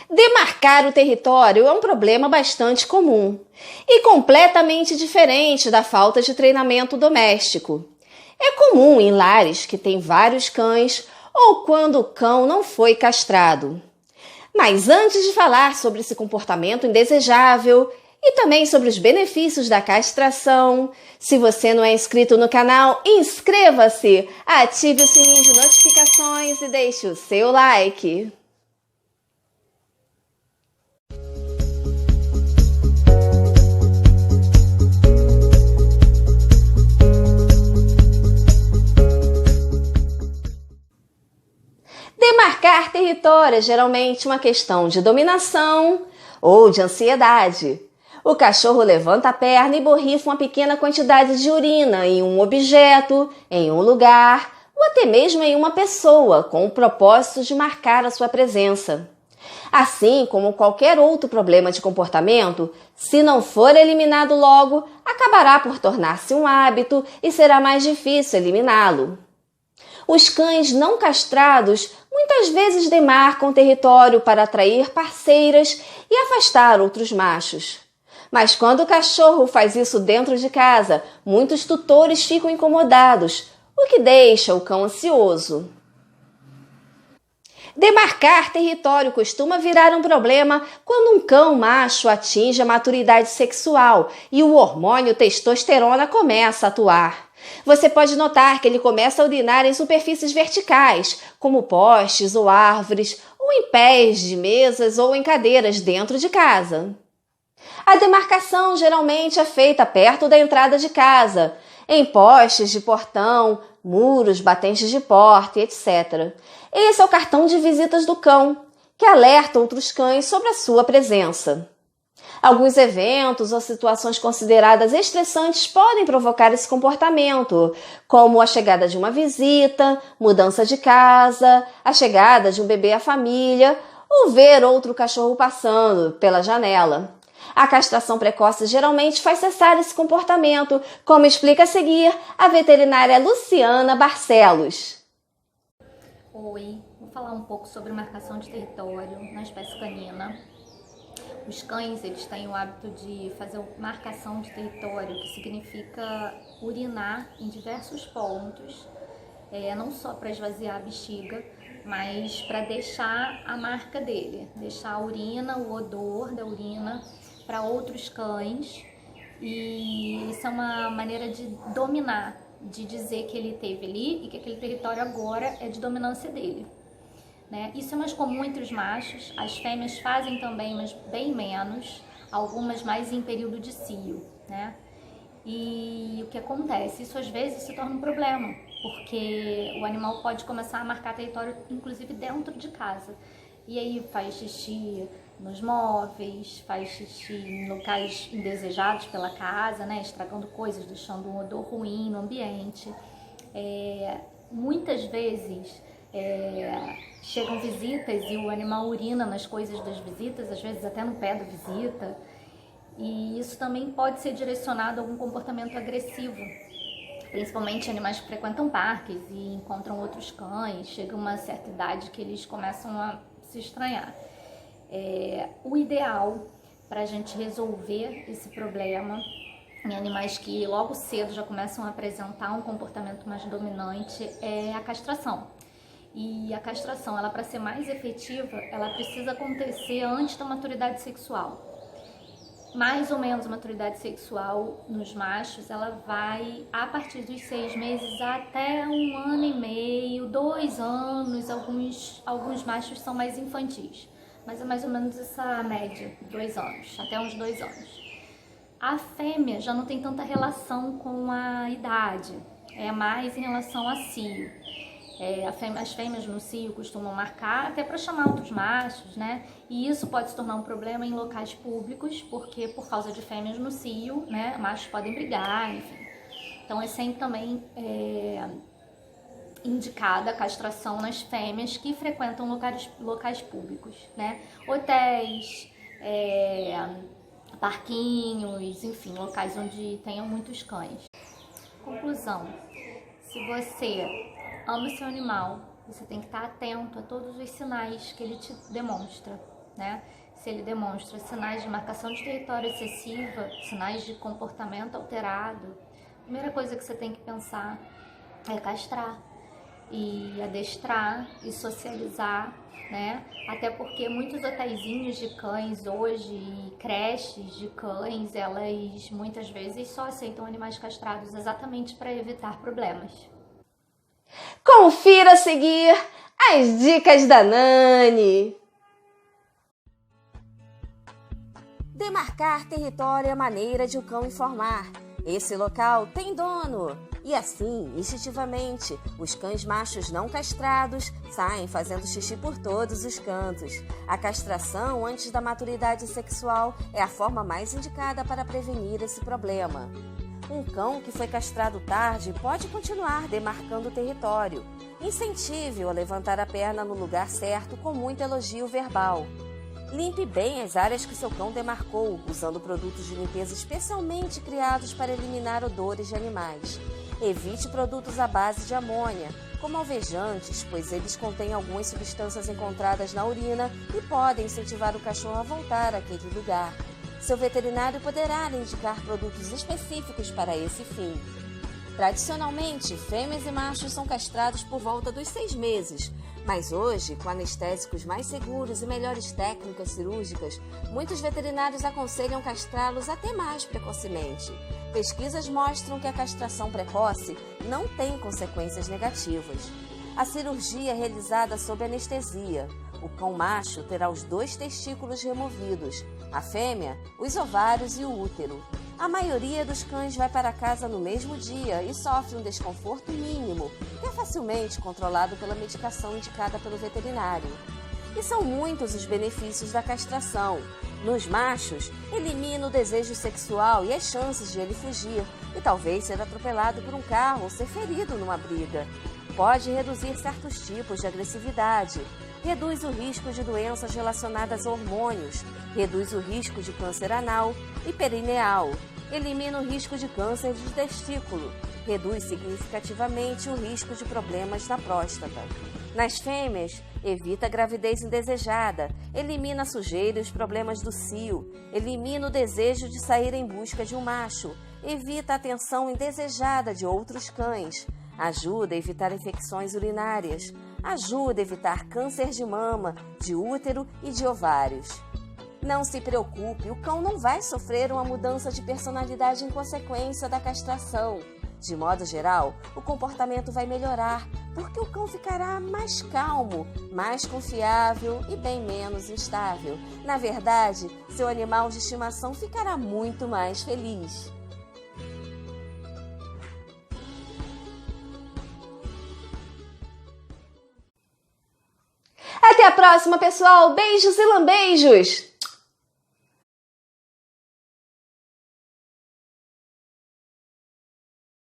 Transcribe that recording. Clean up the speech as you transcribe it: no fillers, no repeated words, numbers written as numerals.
Demarcar o território é um problema bastante comum e completamente diferente da falta de treinamento doméstico. É comum em lares que têm vários cães ou quando o cão não foi castrado. Mas antes de falar sobre esse comportamento indesejável e também sobre os benefícios da castração, se você não é inscrito no canal, inscreva-se, ative o sininho de notificações e deixe o seu like. Demarcar território é geralmente uma questão de dominação ou de ansiedade. O cachorro levanta a perna e borrifa uma pequena quantidade de urina em um objeto, em um lugar ou até mesmo em uma pessoa, com o propósito de marcar a sua presença. Assim como qualquer outro problema de comportamento, se não for eliminado logo, acabará por tornar-se um hábito e será mais difícil eliminá-lo. Os cães não castrados muitas vezes demarcam território para atrair parceiras e afastar outros machos. Mas quando o cachorro faz isso dentro de casa, muitos tutores ficam incomodados, o que deixa o cão ansioso. Demarcar território costuma virar um problema quando um cão macho atinge a maturidade sexual e o hormônio testosterona começa a atuar. Você pode notar que ele começa a urinar em superfícies verticais, como postes ou árvores, ou em pés de mesas ou em cadeiras dentro de casa. A demarcação geralmente é feita perto da entrada de casa, em postes de portão, muros, batentes de porta, etc. Esse é o cartão de visitas do cão, que alerta outros cães sobre a sua presença. Alguns eventos ou situações consideradas estressantes podem provocar esse comportamento, como a chegada de uma visita, mudança de casa, a chegada de um bebê à família ou ver outro cachorro passando pela janela. A castração precoce geralmente faz cessar esse comportamento, como explica a seguir a veterinária Luciana Barcelos. Oi, vou falar um pouco sobre marcação de território na espécie canina. Os cães, eles têm o hábito de fazer marcação de território, que significa urinar em diversos pontos, não só para esvaziar a bexiga, mas para deixar a marca dele, deixar a urina, o odor da urina para outros cães. E isso é uma maneira de dominar, de dizer que ele esteve ali e que aquele território agora é de dominância dele. Isso é mais comum entre os machos, as fêmeas fazem também, mas bem menos, algumas mais em período de cio, E o que acontece? Isso às vezes se torna um problema, porque o animal pode começar a marcar território, inclusive dentro de casa. E aí faz xixi nos móveis, faz xixi em locais indesejados pela casa, estragando coisas, deixando um odor ruim no ambiente. Muitas vezes chegam visitas e o animal urina nas coisas das visitas, às vezes até no pé da visita, e isso também pode ser direcionado a algum comportamento agressivo, principalmente animais que frequentam parques e encontram outros cães. Chega uma certa idade que eles começam a se estranhar. O ideal para a gente resolver esse problema em animais que logo cedo já começam a apresentar um comportamento mais dominante é a castração. E a castração, ela para ser mais efetiva, ela precisa acontecer antes da maturidade sexual. Mais ou menos a maturidade sexual nos machos, ela vai a partir dos 6 meses até 1 ano e meio, 2 anos, alguns machos são mais infantis, mas é mais ou menos essa média, 2 anos, até uns 2 anos. A fêmea já não tem tanta relação com a idade, é mais em relação a cio. As fêmeas no cio costumam marcar até para chamar outros machos, E isso pode se tornar um problema em locais públicos, porque por causa de fêmeas no cio, machos podem brigar, enfim. Então é sempre também indicada a castração nas fêmeas que frequentam locais públicos, Hotéis, parquinhos, enfim, locais onde tenham muitos cães. Conclusão: se você ama o seu animal, você tem que estar atento a todos os sinais que ele te demonstra. né? Se ele demonstra sinais de marcação de território excessiva, sinais de comportamento alterado, a primeira coisa que você tem que pensar é castrar e adestrar e socializar, né? Até porque muitos hotelzinhos de cães hoje e creches de cães, elas muitas vezes só aceitam animais castrados exatamente para evitar problemas. Confira a seguir as dicas da Nani. Demarcar território é a maneira de o cão informar: esse local tem dono. E assim, instintivamente, os cães machos não castrados saem fazendo xixi por todos os cantos. A castração antes da maturidade sexual é a forma mais indicada para prevenir esse problema. Um cão que foi castrado tarde pode continuar demarcando o território. Incentive-o a levantar a perna no lugar certo com muito elogio verbal. Limpe bem as áreas que seu cão demarcou, usando produtos de limpeza especialmente criados para eliminar odores de animais. Evite produtos à base de amônia, como alvejantes, pois eles contêm algumas substâncias encontradas na urina e podem incentivar o cachorro a voltar àquele lugar. Seu veterinário poderá lhe indicar produtos específicos para esse fim. Tradicionalmente, fêmeas e machos são castrados por volta dos 6 meses, mas hoje, com anestésicos mais seguros e melhores técnicas cirúrgicas, muitos veterinários aconselham castrá-los até mais precocemente. Pesquisas mostram que a castração precoce não tem consequências negativas. A cirurgia é realizada sob anestesia. O cão macho terá os 2 testículos removidos, a fêmea, os ovários e o útero. A maioria dos cães vai para casa no mesmo dia e sofre um desconforto mínimo, que é facilmente controlado pela medicação indicada pelo veterinário. E são muitos os benefícios da castração. Nos machos, elimina o desejo sexual e as chances de ele fugir, e talvez ser atropelado por um carro ou ser ferido numa briga. Pode reduzir certos tipos de agressividade. Reduz o risco de doenças relacionadas a hormônios, reduz o risco de câncer anal e perineal, elimina o risco de câncer de testículo, reduz significativamente o risco de problemas na próstata. Nas fêmeas, evita a gravidez indesejada, elimina a sujeira e os problemas do cio, elimina o desejo de sair em busca de um macho, evita a atenção indesejada de outros cães, ajuda a evitar infecções urinárias, ajuda a evitar câncer de mama, de útero e de ovários. Não se preocupe, o cão não vai sofrer uma mudança de personalidade em consequência da castração. De modo geral, o comportamento vai melhorar, porque o cão ficará mais calmo, mais confiável e bem menos instável. Na verdade, seu animal de estimação ficará muito mais feliz. Até a próxima, pessoal! Beijos e lambeijos!